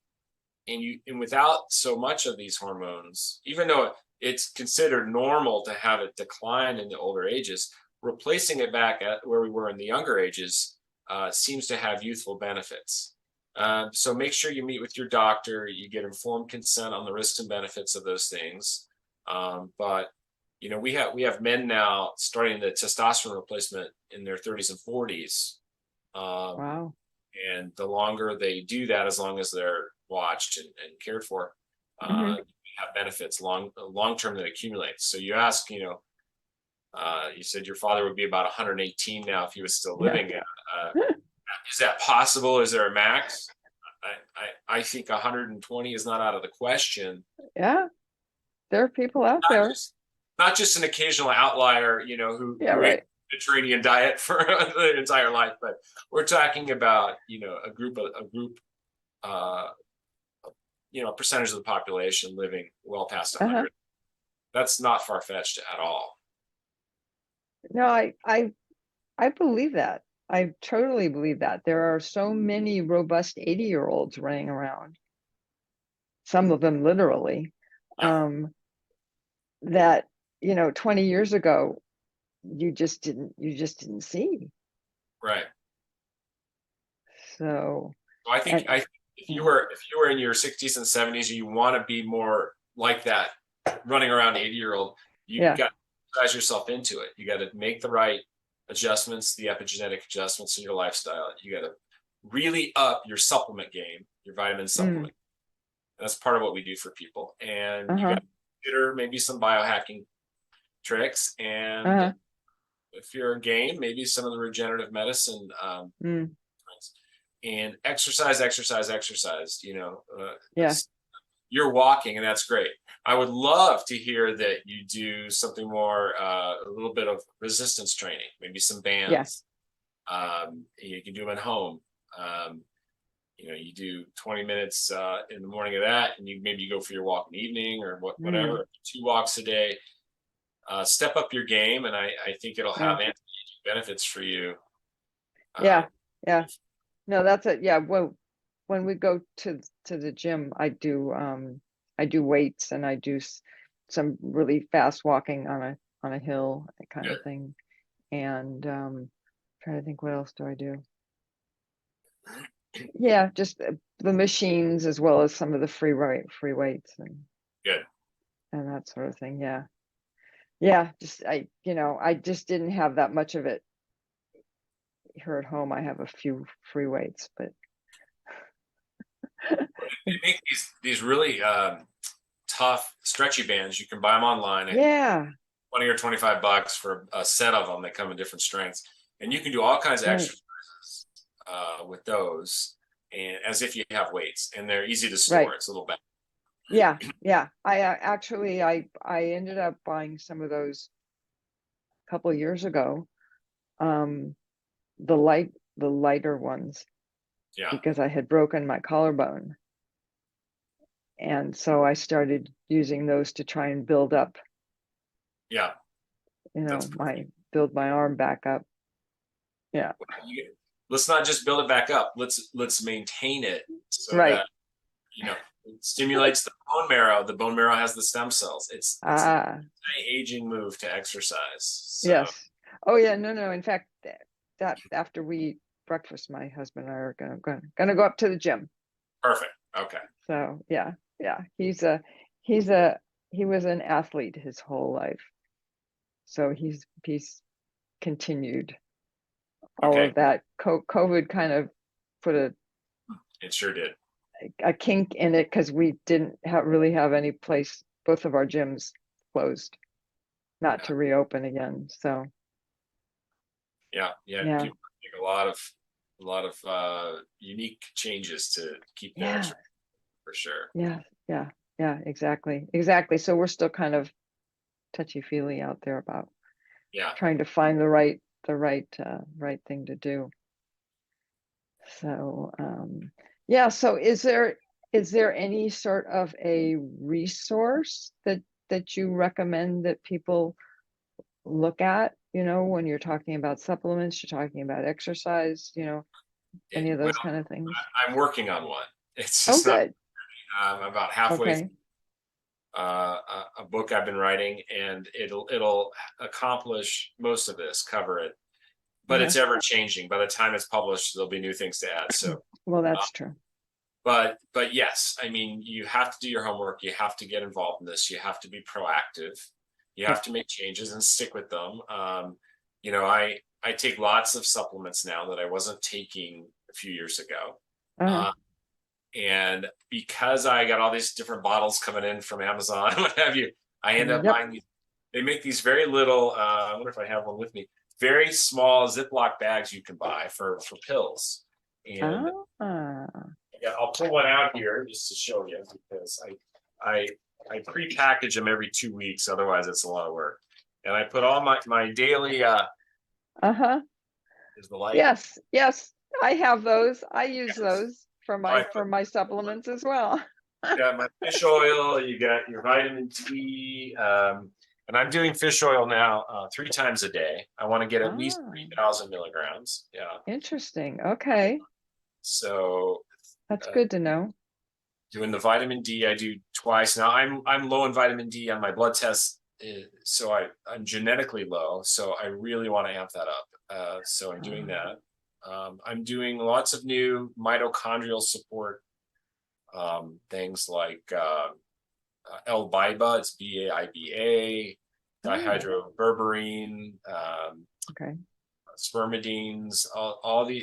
[SPEAKER 2] And without so much of these hormones, even though it's considered normal to have it decline in the older ages, replacing it back at where we were in the younger ages seems to have youthful benefits. So make sure you meet with your doctor, you get informed consent on the risks and benefits of those things. But we have men now starting the testosterone replacement in their 30s and 40s.
[SPEAKER 1] Wow.
[SPEAKER 2] And the longer they do that, as long as they're watched and cared for, have benefits long term that accumulates. So you ask, you said your father would be about 118 now if he was still living. Is that possible? Is there a max? I think 120 is not out of the question.
[SPEAKER 1] Yeah, there are people out there.
[SPEAKER 2] Not just an occasional outlier, who ate a Mediterranean diet for the entire life, but we're talking about, a group, percentage of the population living well past 100. That's not far-fetched at all.
[SPEAKER 1] No, I believe that. I totally believe that. There are so many robust 80-year-olds running around, some of them literally, that 20 years ago you just didn't see.
[SPEAKER 2] Right.
[SPEAKER 1] So
[SPEAKER 2] I think if you were in your 60s and 70s, you want to be more like that, running around 80-year-old, you got to size yourself into it. You got to make the right adjustments, the epigenetic adjustments in your lifestyle. You got to really up your supplement game, your vitamin supplement. That's part of what we do for people. And you got to consider maybe some biohacking tricks. And if you're a game, maybe some of the regenerative medicine. And exercise. You're walking, and that's great. I would love to hear that you do something more, a little bit of resistance training, maybe some bands. You can do them at home. You do 20 minutes in the morning of that, and maybe you go for your walk in the evening or whatever, 2 walks a day. Step up your game, and I think it'll have anti-aging benefits for you.
[SPEAKER 1] No, that's it. Yeah. Well, when we go to the gym, I do weights, and I do some really fast walking on a hill, that kind of thing. And trying to think, what else do I do? Yeah, just the machines, as well as some of the free weights and that sort of thing. Just I just didn't have that much of it here at home. I have a few free weights, but
[SPEAKER 2] they make these really tough stretchy bands. You can buy them online. 20 or $25 for a set of them. They come in different strengths. and you can do all kinds of
[SPEAKER 1] Right.
[SPEAKER 2] exercises with those, and as if you have weights, and they're easy to store.
[SPEAKER 1] Right.
[SPEAKER 2] It's a little bit.
[SPEAKER 1] Yeah. Yeah. I ended up buying some of those a couple of years ago. Um, the lighter ones,
[SPEAKER 2] Yeah,
[SPEAKER 1] because I had broken my collarbone. And so I started using those to try and build up,
[SPEAKER 2] yeah, that's
[SPEAKER 1] build my arm back up. Yeah.
[SPEAKER 2] you, let's not just build it back up. Let's maintain it so
[SPEAKER 1] Right.
[SPEAKER 2] that it stimulates the bone marrow. The bone marrow has the stem cells. It's an
[SPEAKER 1] Ah,
[SPEAKER 2] anti-aging move to exercise. So
[SPEAKER 1] yes. Oh yeah, no. In fact, that after we eat breakfast, my husband and I are gonna go up to the gym.
[SPEAKER 2] perfect. Okay.
[SPEAKER 1] So yeah. He's a he was an athlete his whole life. So he's continued all
[SPEAKER 2] Okay.
[SPEAKER 1] of that. COVID kind of put
[SPEAKER 2] It sure did.
[SPEAKER 1] a kink in it because we didn't really have any place. Both of our gyms closed, not to reopen again. So
[SPEAKER 2] Yeah.
[SPEAKER 1] yeah,
[SPEAKER 2] People make a lot of unique changes to keep their
[SPEAKER 1] yeah,
[SPEAKER 2] exercise for sure.
[SPEAKER 1] yeah, exactly. So we're still kind of touchy-feely out there about
[SPEAKER 2] Yeah.
[SPEAKER 1] trying to find the right thing to do. So yeah, so is there any sort of a resource that you recommend that people look at, when you're talking about supplements, you're talking about exercise, any of
[SPEAKER 2] Well,
[SPEAKER 1] those kind of things?
[SPEAKER 2] I'm working on one. It's
[SPEAKER 1] Oh,
[SPEAKER 2] just not.
[SPEAKER 1] good.
[SPEAKER 2] I'm about halfway through
[SPEAKER 1] Okay.
[SPEAKER 2] a book I've been writing, and it'll accomplish most of this, cover it. But
[SPEAKER 1] Uh-huh.
[SPEAKER 2] it's ever changing. By the time it's published, there'll be new things to add. So,
[SPEAKER 1] Well,
[SPEAKER 2] uh,
[SPEAKER 1] that's true.
[SPEAKER 2] but yes, I mean, you have to do your homework. You have to get involved in this. You have to be proactive. You
[SPEAKER 1] Yeah.
[SPEAKER 2] have to make changes and stick with them. I take lots of supplements now that I wasn't taking a few years ago.
[SPEAKER 1] Uh-huh.
[SPEAKER 2] Uh, and because I got all these different bottles coming in from Amazon, what have you, I end up
[SPEAKER 1] Yep.
[SPEAKER 2] buying these. They make these very little. I wonder if I have one with me. Very small Ziploc bags you can buy for pills. And
[SPEAKER 1] Ah.
[SPEAKER 2] yeah, I'll pull one out here just to show you because I I pre-package them every 2 weeks. Otherwise, it's a lot of work. And I put all my daily
[SPEAKER 1] Uh-huh.
[SPEAKER 2] is the light.
[SPEAKER 1] Yes. I have those. I use
[SPEAKER 2] Yes.
[SPEAKER 1] those for
[SPEAKER 2] I
[SPEAKER 1] my supplements as well.
[SPEAKER 2] got my fish oil. You got your vitamin D. And I'm doing fish oil now 3 times a day. I want to get at least
[SPEAKER 1] Ah,
[SPEAKER 2] 3,000 milligrams. Yeah.
[SPEAKER 1] interesting. Okay.
[SPEAKER 2] So
[SPEAKER 1] That's
[SPEAKER 2] uh,
[SPEAKER 1] good to know.
[SPEAKER 2] doing the vitamin D, I do twice now. I'm low in vitamin D on my blood test, so I'm genetically low. So I really want to amp that up. So I'm doing
[SPEAKER 1] Ah.
[SPEAKER 2] that. I'm doing lots of new mitochondrial support things like L-biba, it's BAIBA,
[SPEAKER 1] Oh,
[SPEAKER 2] dihydroberberine,
[SPEAKER 1] okay.
[SPEAKER 2] spermidines,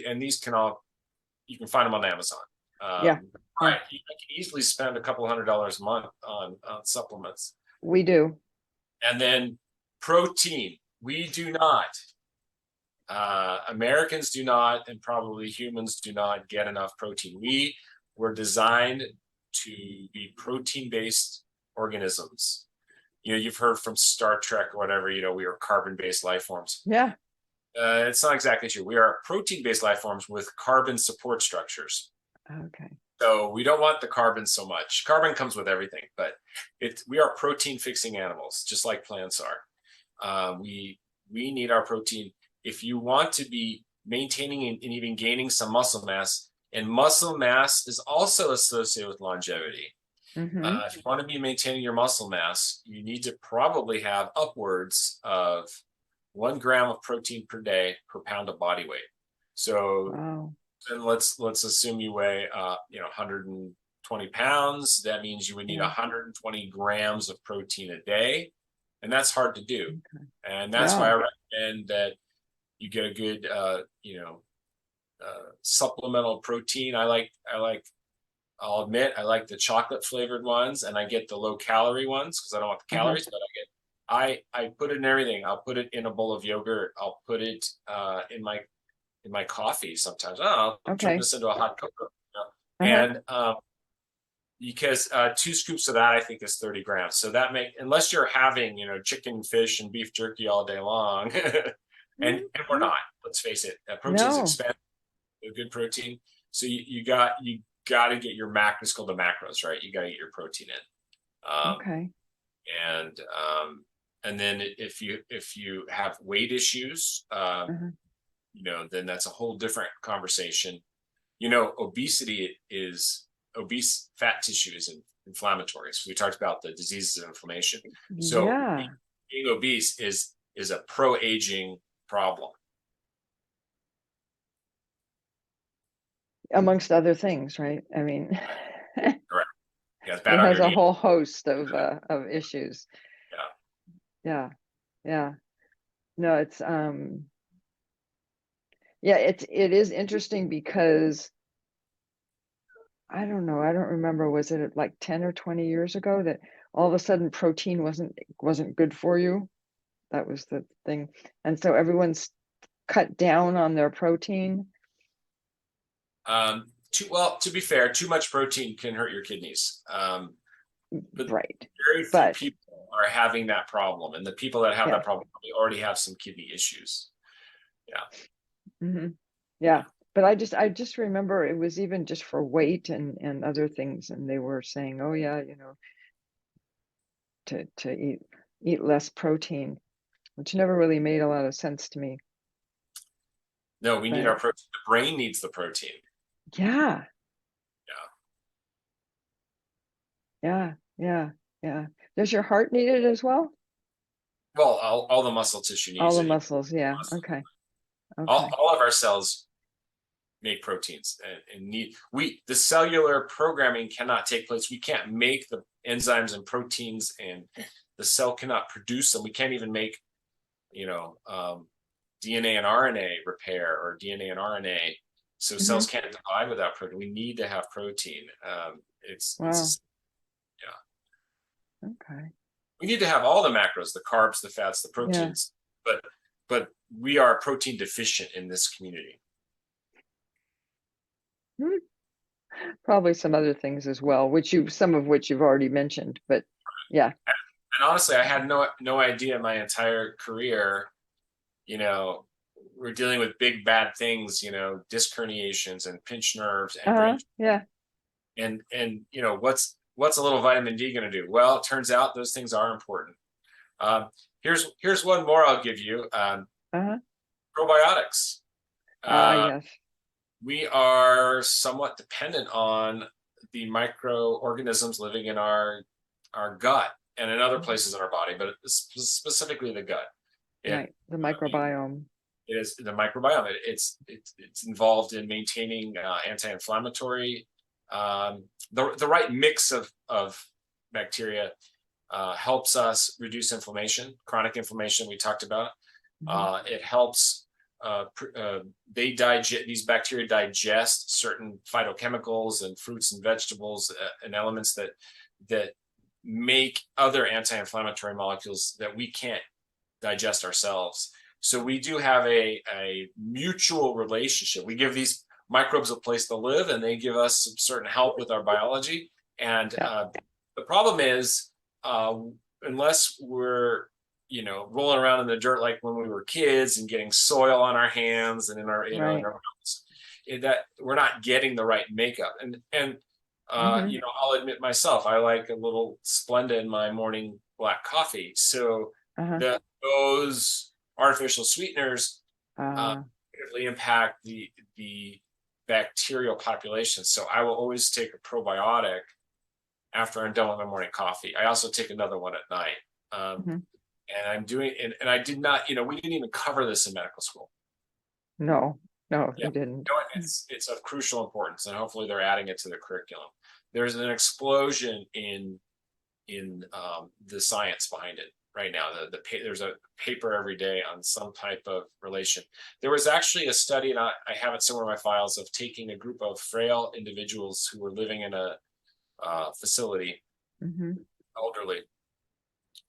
[SPEAKER 2] and these you can find them on Amazon.
[SPEAKER 1] Yeah. Yeah.
[SPEAKER 2] Right, I can easily spend a couple $100 a month on supplements,
[SPEAKER 1] We do.
[SPEAKER 2] and then protein. We do not. Americans do not, and probably humans do not get enough protein. We were designed to be protein-based organisms. You've heard from Star Trek or whatever. We are carbon-based life forms.
[SPEAKER 1] Yeah.
[SPEAKER 2] It's not exactly true. We are protein-based life forms with carbon support structures.
[SPEAKER 1] Okay.
[SPEAKER 2] So we don't want the carbon so much. Carbon comes with everything, but we are protein fixing animals, just like plants are. We need our protein if you want to be maintaining and even gaining some muscle mass. And muscle mass is also associated with longevity.
[SPEAKER 1] Mm-hmm.
[SPEAKER 2] If you want to be maintaining your muscle mass, you need to probably have upwards of 1 gram of protein per day per pound of body weight. So
[SPEAKER 1] Wow.
[SPEAKER 2] then let's assume you weigh 120 pounds. That means you would need
[SPEAKER 1] Yeah.
[SPEAKER 2] 120 grams of protein a day, and that's hard to do.
[SPEAKER 1] Okay.
[SPEAKER 2] And that's why I recommend that you get a good supplemental protein. I'll admit I like the chocolate flavored ones, and I get the low calorie ones because I don't want the calories, but I get I put it in everything. I'll put it in a bowl of yogurt. I'll put it in my coffee sometimes. Oh, I'll turn
[SPEAKER 1] Okay.
[SPEAKER 2] this into a hot cocoa.
[SPEAKER 1] Uh-huh.
[SPEAKER 2] And because 2 scoops of that I think is 30 grams. So that unless you're having, chicken, fish, and beef jerky all day long, and we're
[SPEAKER 1] Mhm.
[SPEAKER 2] not. Let's face it, protein's
[SPEAKER 1] No.
[SPEAKER 2] expensive. A good protein. So you got to get your macros, called the macros, right? You got to get your protein in.
[SPEAKER 1] Okay.
[SPEAKER 2] And then if you have weight issues,
[SPEAKER 1] Uh-huh.
[SPEAKER 2] then that's a whole different conversation. Obese fat tissue is inflammatory. So we talked about the diseases of inflammation. So
[SPEAKER 1] Yeah.
[SPEAKER 2] being obese is a pro-aging problem.
[SPEAKER 1] Amongst other things, right? I mean,
[SPEAKER 2] Correct. Yeah, it's
[SPEAKER 1] it
[SPEAKER 2] bad on
[SPEAKER 1] has
[SPEAKER 2] your
[SPEAKER 1] a
[SPEAKER 2] knee.
[SPEAKER 1] whole host of issues.
[SPEAKER 2] Yeah.
[SPEAKER 1] Yeah. Yeah. No, it's yeah, it is interesting because I don't know, I don't remember, was it like 10 or 20 years ago that all of a sudden protein wasn't good for you? That was the thing. And so everyone's cut down on their protein.
[SPEAKER 2] To be fair, too much protein can hurt your kidneys. But
[SPEAKER 1] Right.
[SPEAKER 2] very few
[SPEAKER 1] But
[SPEAKER 2] people are having that problem, and the people that have
[SPEAKER 1] yeah.
[SPEAKER 2] that problem probably already have some kidney issues. Yeah.
[SPEAKER 1] Hmm. Yeah. But I just remember it was even just for weight and other things, and they were saying, oh yeah, to eat less protein, which never really made a lot of sense to me.
[SPEAKER 2] No, we need
[SPEAKER 1] But
[SPEAKER 2] our protein. The brain needs the protein.
[SPEAKER 1] yeah,
[SPEAKER 2] Yeah.
[SPEAKER 1] yeah, yeah, yeah. Does your heart need it as well?
[SPEAKER 2] Well, all the muscle tissue
[SPEAKER 1] All
[SPEAKER 2] needs
[SPEAKER 1] the
[SPEAKER 2] it.
[SPEAKER 1] muscles, yeah. Okay.
[SPEAKER 2] All,
[SPEAKER 1] Okay.
[SPEAKER 2] all of our cells make proteins and the cellular programming cannot take place. We can't make the enzymes and proteins, and the cell cannot produce them. We can't even make, DNA and RNA repair, or DNA and RNA. So cells
[SPEAKER 1] Hmm.
[SPEAKER 2] can't divide without protein. We need to have protein.
[SPEAKER 1] Wow.
[SPEAKER 2] Yeah.
[SPEAKER 1] Okay.
[SPEAKER 2] We need to have all the macros, the carbs, the fats, the
[SPEAKER 1] Yeah.
[SPEAKER 2] proteins, but we are protein deficient in this community.
[SPEAKER 1] Hmm. Probably some other things as well, some of which you've already mentioned, but yeah.
[SPEAKER 2] And honestly, I had no idea my entire career, you know, we're dealing with big bad things, disc herniations and pinched nerves and brain.
[SPEAKER 1] Yeah.
[SPEAKER 2] What's a little vitamin D going to do? Well, it turns out those things are important. Um, here's one more I'll give you.
[SPEAKER 1] Uh-huh.
[SPEAKER 2] Probiotics. Uh,
[SPEAKER 1] Yes.
[SPEAKER 2] we are somewhat dependent on the microorganisms living in our gut and in other places in our body, but specifically the gut.
[SPEAKER 1] Right. The microbiome.
[SPEAKER 2] It is the microbiome. It's involved in maintaining anti-inflammatory. The right mix of bacteria helps us reduce inflammation, chronic inflammation we talked about.
[SPEAKER 1] Mhm.
[SPEAKER 2] It helps. These bacteria digest certain phytochemicals and fruits and vegetables and elements that make other anti-inflammatory molecules that we can't digest ourselves. So we do have a mutual relationship. We give these microbes a place to live, and they give us some certain help with our biology. And
[SPEAKER 1] Yeah.
[SPEAKER 2] the problem is, unless we're rolling around in the dirt like when we were kids and getting soil on our hands and in our
[SPEAKER 1] Right.
[SPEAKER 2] mouths, that we're not getting the right makeup. And
[SPEAKER 1] Hmm.
[SPEAKER 2] I'll admit myself, I like a little Splenda in my morning black coffee. So
[SPEAKER 1] Uh-huh.
[SPEAKER 2] those artificial sweeteners
[SPEAKER 1] Uh,
[SPEAKER 2] negatively impact the bacterial population. So I will always take a probiotic after I'm done with my morning coffee. I also take another one at night.
[SPEAKER 1] mhm.
[SPEAKER 2] And I'm doing, and I did not, we didn't even cover this in medical school.
[SPEAKER 1] No, no,
[SPEAKER 2] Yeah,
[SPEAKER 1] they didn't.
[SPEAKER 2] it's of crucial importance, and hopefully they're adding it to the curriculum. There's an explosion in the science behind it right now. There's a paper every day on some type of relation. There was actually a study, and I have it somewhere in my files, of taking a group of frail individuals who were living in a facility,
[SPEAKER 1] Hmm.
[SPEAKER 2] elderly,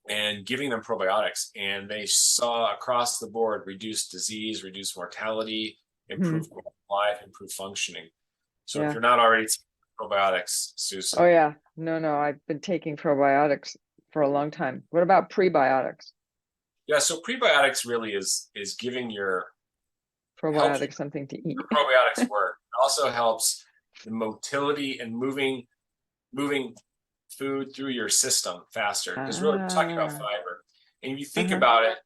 [SPEAKER 2] and giving them probiotics, and they saw across the board reduced disease, reduced mortality, improved quality of life, improved functioning. So if
[SPEAKER 1] Yeah.
[SPEAKER 2] you're not already taking probiotics, Susan.
[SPEAKER 1] Oh yeah. No, I've been taking probiotics for a long time. What about prebiotics?
[SPEAKER 2] Yeah, so prebiotics really is giving your helps
[SPEAKER 1] Probiotics something to
[SPEAKER 2] your
[SPEAKER 1] eat.
[SPEAKER 2] probiotics work. It also helps the motility and moving food through your system faster, because really we're talking about
[SPEAKER 1] Ah.
[SPEAKER 2] fiber. And if you think
[SPEAKER 1] Uh-huh.
[SPEAKER 2] about it,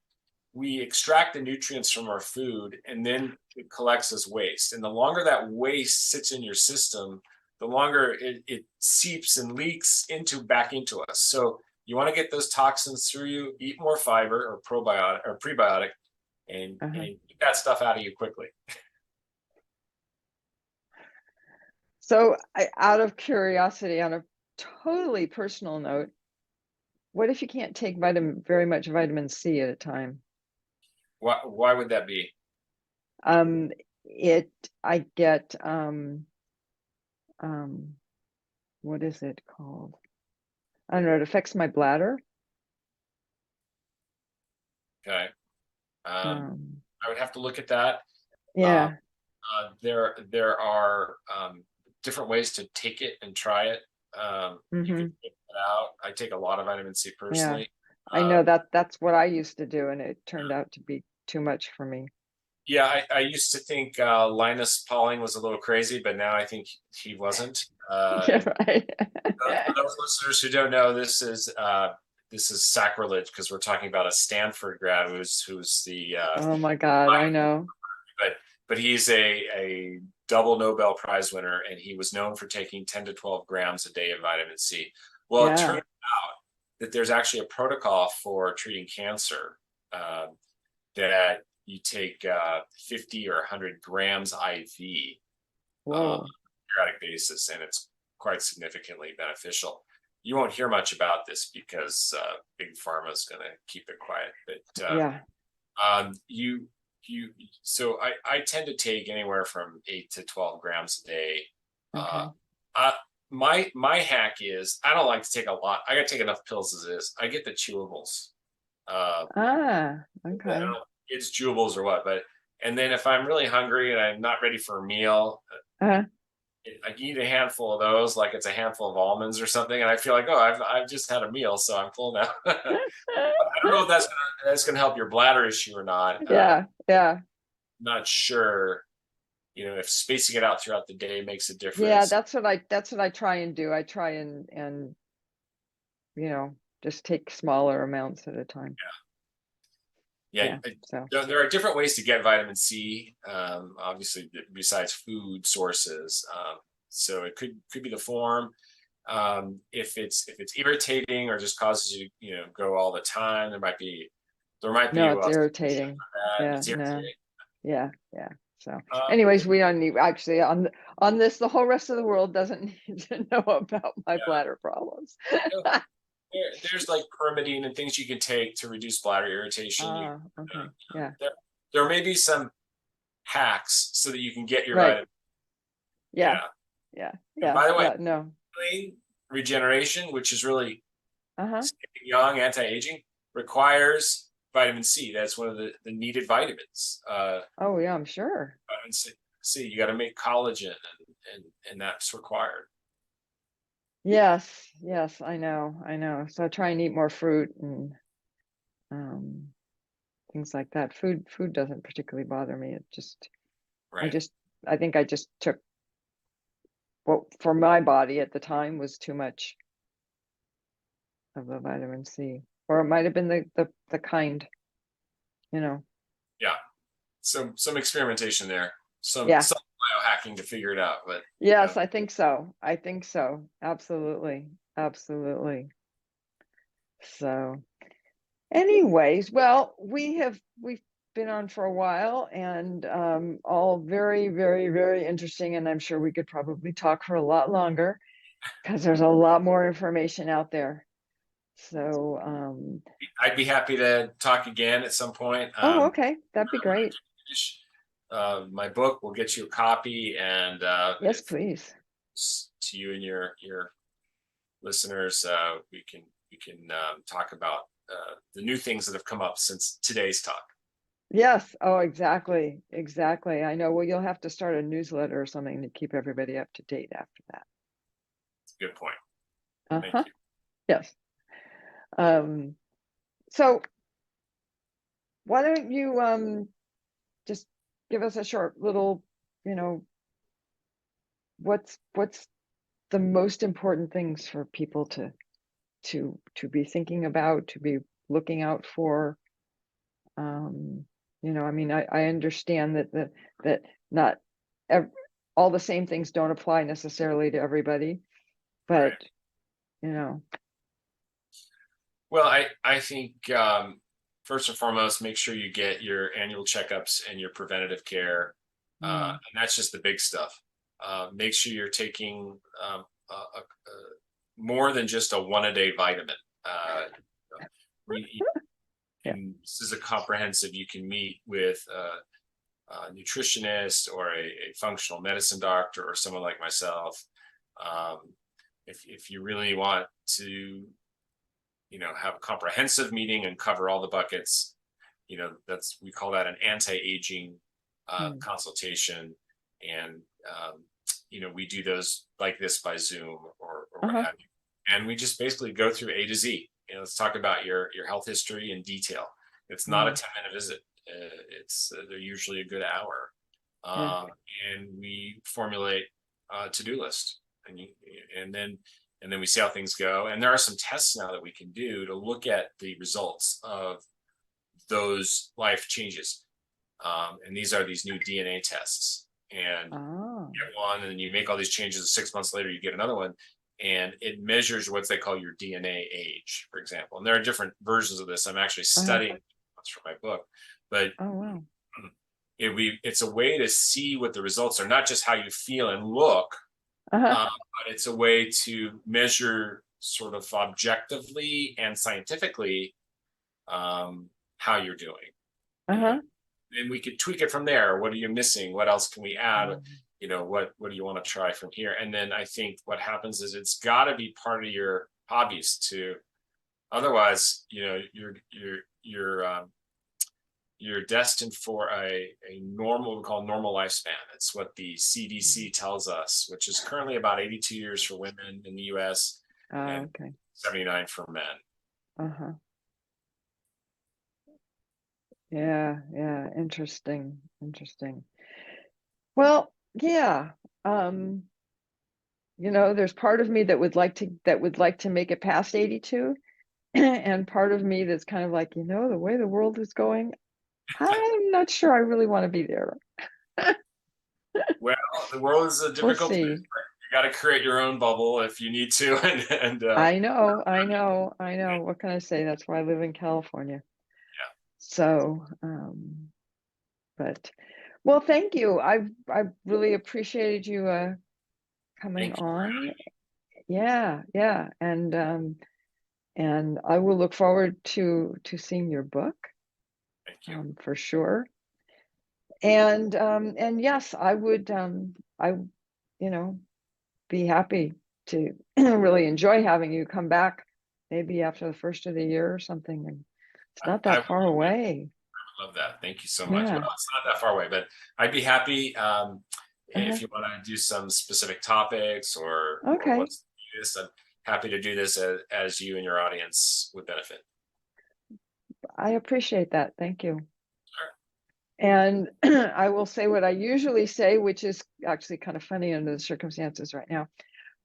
[SPEAKER 2] we extract the nutrients from our food and then it collects as waste. And the longer that waste sits in your system, the longer it seeps and leaks back into us. So you want to get those toxins through you, eat more fiber or probiotic or prebiotic,
[SPEAKER 1] Uh-huh.
[SPEAKER 2] and get that stuff out of you quickly.
[SPEAKER 1] So out of curiosity, on a totally personal note, what if you can't take very much vitamin C at a time?
[SPEAKER 2] Why would that be?
[SPEAKER 1] Um, I get, what is it called? I don't know, it affects my bladder.
[SPEAKER 2] Okay.
[SPEAKER 1] Um,
[SPEAKER 2] I would have to look at that. Uh,
[SPEAKER 1] yeah.
[SPEAKER 2] there are different ways to take it and try it. You could
[SPEAKER 1] Mm-hmm.
[SPEAKER 2] take it out. I take a lot of vitamin C
[SPEAKER 1] Yeah.
[SPEAKER 2] personally.
[SPEAKER 1] I know
[SPEAKER 2] Um,
[SPEAKER 1] that's what I used to do, and it turned out to be too much for me.
[SPEAKER 2] yeah, I used to think Linus Pauling was a little crazy, but now I think he wasn't.
[SPEAKER 1] Yeah,
[SPEAKER 2] And
[SPEAKER 1] right.
[SPEAKER 2] for those listeners who don't know, this is sacrilege because we're talking about a Stanford grad who's the
[SPEAKER 1] Oh my God, I know.
[SPEAKER 2] but he's a double Nobel Prize winner, and he was known for taking 10 to 12 grams a day of vitamin C. Well, it
[SPEAKER 1] Yeah.
[SPEAKER 2] turns out that there's actually a protocol for treating cancer, that you take 50 or 100 grams IV on a
[SPEAKER 1] Whoa.
[SPEAKER 2] periodic basis, and it's quite significantly beneficial. You won't hear much about this because big pharma is going to keep it quiet. But
[SPEAKER 1] Yeah.
[SPEAKER 2] you so I tend to take anywhere from 8 to 12 grams a day. Uh,
[SPEAKER 1] Okay.
[SPEAKER 2] uh, my hack is I don't like to take a lot. I got to take enough pills as is. I get the chewables. Uh,
[SPEAKER 1] Ah,
[SPEAKER 2] I don't
[SPEAKER 1] okay.
[SPEAKER 2] know if it's chewables or what, but and then if I'm really hungry and I'm not ready for a meal,
[SPEAKER 1] Uh,
[SPEAKER 2] I can eat a handful of those, like it's a handful of almonds or something, and I feel like, oh, I've just had a meal, so I'm full now. I don't know if that's gonna help your bladder issue or not.
[SPEAKER 1] yeah, yeah.
[SPEAKER 2] Not sure, if spacing it out throughout the day makes a
[SPEAKER 1] Yeah,
[SPEAKER 2] difference.
[SPEAKER 1] that's what I try and do. I try and just take smaller amounts at a time.
[SPEAKER 2] Yeah,
[SPEAKER 1] Yeah. So,
[SPEAKER 2] there are different ways to get vitamin C. Obviously, besides food sources, so it could be the form. If it's irritating or just causes you go all the time, there might be
[SPEAKER 1] no,
[SPEAKER 2] a
[SPEAKER 1] it's
[SPEAKER 2] solution
[SPEAKER 1] irritating.
[SPEAKER 2] for that.
[SPEAKER 1] Yeah,
[SPEAKER 2] It's
[SPEAKER 1] no.
[SPEAKER 2] irritating.
[SPEAKER 1] Yeah, yeah. So,
[SPEAKER 2] Um,
[SPEAKER 1] anyways, we don't need actually on this, the whole rest of the world doesn't need to know about my
[SPEAKER 2] yeah,
[SPEAKER 1] bladder problems.
[SPEAKER 2] there's like permitine and things you can take to reduce bladder irritation.
[SPEAKER 1] Ah, okay. Yeah.
[SPEAKER 2] There may be some hacks so that you can get your
[SPEAKER 1] Right.
[SPEAKER 2] vitamin.
[SPEAKER 1] Yeah.
[SPEAKER 2] Yeah.
[SPEAKER 1] Yeah.
[SPEAKER 2] And
[SPEAKER 1] Yeah.
[SPEAKER 2] by the way,
[SPEAKER 1] Yeah. No.
[SPEAKER 2] regeneration, which is really
[SPEAKER 1] Uh-huh.
[SPEAKER 2] staying young, anti-aging, requires vitamin C. That's one of the needed vitamins.
[SPEAKER 1] Oh, yeah, I'm sure.
[SPEAKER 2] Vitamin C. You got to make collagen, and that's required.
[SPEAKER 1] Yes. Yes, I know. I know. So I try and eat more fruit and um things like that. Food doesn't particularly bother me. I
[SPEAKER 2] Right.
[SPEAKER 1] just I think I just took what for my body at the time was too much of the vitamin C. Or it might have been the kind, you know.
[SPEAKER 2] Yeah. Some experimentation there.
[SPEAKER 1] Yeah.
[SPEAKER 2] Some biohacking to figure it out, but
[SPEAKER 1] Yes, I think so. I think so. Absolutely. Absolutely. So, anyways, well, we've been on for a while and all very, very, very interesting. And I'm sure we could probably talk for a lot longer because there's a lot more information out there. So,
[SPEAKER 2] I'd be happy to talk again at some point.
[SPEAKER 1] oh, okay, that'd be great.
[SPEAKER 2] Finish, my book. We'll get you a copy, and
[SPEAKER 1] Yes,
[SPEAKER 2] if
[SPEAKER 1] please.
[SPEAKER 2] to you and your listeners, we can talk about the new things that have come up since today's talk.
[SPEAKER 1] Yes. Oh, exactly. Exactly. I know. Well, you'll have to start a newsletter or something to keep everybody up to date after that.
[SPEAKER 2] That's a good point. Thank
[SPEAKER 1] Uh-huh.
[SPEAKER 2] you.
[SPEAKER 1] Yes. So why don't you just give us a short little, what's the most important things for people to be thinking about, to be looking out for? I mean, I understand that not all the same things don't apply necessarily to everybody, but
[SPEAKER 2] Right.
[SPEAKER 1] you know,
[SPEAKER 2] Well, I think first and foremost, make sure you get your annual checkups and your preventative care,
[SPEAKER 1] mm,
[SPEAKER 2] and that's just the big stuff. Make sure you're taking more than just a one a day vitamin. We
[SPEAKER 1] yeah.
[SPEAKER 2] this is a comprehensive. You can meet with a nutritionist or a functional medicine doctor or someone like myself. Um, if you really want to have a comprehensive meeting and cover all the buckets, we call that an anti-aging
[SPEAKER 1] Mm,
[SPEAKER 2] consultation. And we do those like this by Zoom or what
[SPEAKER 1] uh-huh.
[SPEAKER 2] have you, and we just basically go through A to Z. Let's talk about your health history in detail. It's not a
[SPEAKER 1] Mm,
[SPEAKER 2] 10-minute visit. It's they're usually a good hour.
[SPEAKER 1] yeah.
[SPEAKER 2] um, and we formulate a to-do list, and and then and then we see how things go. And there are some tests now that we can do to look at the results of those life changes. And these are these new DNA tests. And
[SPEAKER 1] Oh.
[SPEAKER 2] you get one, and you make all these changes. 6 months later, you get another one, and it measures what they call your DNA age, for example. And there are different versions of this. I'm actually
[SPEAKER 1] Uh-huh.
[SPEAKER 2] studying for my book, but
[SPEAKER 1] Oh, wow.
[SPEAKER 2] it's a way to see what the results are, not just how you feel and look,
[SPEAKER 1] Uh-huh.
[SPEAKER 2] but it's a way to measure sort of objectively and scientifically how you're doing.
[SPEAKER 1] Uh-huh.
[SPEAKER 2] And and we could tweak it from there. What are you missing? What else can we add?
[SPEAKER 1] Mm,
[SPEAKER 2] What do you want to try from here? And then I think what happens is it's got to be part of your hobbies too. Otherwise, you're destined for a normal, we call normal lifespan. It's what the CDC tells us, which is currently about 82 years for women in the US and
[SPEAKER 1] okay.
[SPEAKER 2] 79 for men.
[SPEAKER 1] Uh-huh. Yeah, yeah. Interesting. Interesting. Well, yeah. Um, there's part of me that would like to make it past 82, and part of me that's kind of like, the way the world is going, I'm not sure I really want to be there.
[SPEAKER 2] Well, the world is a
[SPEAKER 1] We'll
[SPEAKER 2] difficult place.
[SPEAKER 1] see.
[SPEAKER 2] You got to create your own bubble if you need to.
[SPEAKER 1] I know, I know, I know. What can I say? That's why I live in California.
[SPEAKER 2] Yeah,
[SPEAKER 1] So, but well, thank you. I've really appreciated you coming
[SPEAKER 2] thank you.
[SPEAKER 1] on. Yeah, yeah. And I will look forward to seeing your book,
[SPEAKER 2] Thank you.
[SPEAKER 1] for sure. And yes, I would I you know be happy to really enjoy having you come back maybe after the first of the year or something. And it's not
[SPEAKER 2] I
[SPEAKER 1] that
[SPEAKER 2] would
[SPEAKER 1] far away.
[SPEAKER 2] love that. Thank you so much. Well,
[SPEAKER 1] Yeah.
[SPEAKER 2] it's not that far away, but I'd be happy
[SPEAKER 1] Uh-huh.
[SPEAKER 2] if you want to do some specific topics or
[SPEAKER 1] Okay.
[SPEAKER 2] what's this. I'm happy to do this as you and your audience would benefit.
[SPEAKER 1] I appreciate that. Thank you.
[SPEAKER 2] Sure.
[SPEAKER 1] And I will say what I usually say, which is actually kind of funny under the circumstances right now.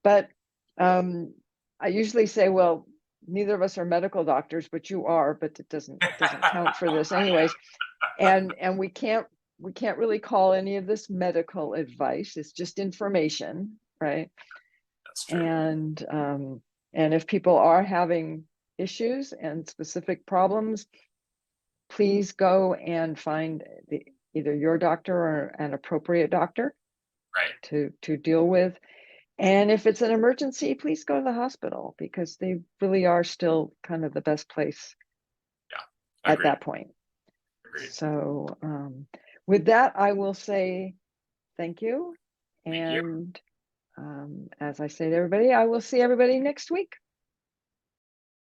[SPEAKER 1] But I usually say, well, neither of us are medical doctors, but you are, but it doesn't count for this anyways. And we can't really call any of this medical advice. It's just information, right?
[SPEAKER 2] That's true.
[SPEAKER 1] And if people are having issues and specific problems, please go and find either your doctor or an appropriate doctor
[SPEAKER 2] Right.
[SPEAKER 1] to deal with. And if it's an emergency, please go to the hospital, because they really are still kind of the best place
[SPEAKER 2] Yeah.
[SPEAKER 1] at
[SPEAKER 2] Agreed.
[SPEAKER 1] that point.
[SPEAKER 2] Agreed.
[SPEAKER 1] So with that, I will say thank you.
[SPEAKER 2] Thank you.
[SPEAKER 1] And as I say to everybody, I will see everybody next week.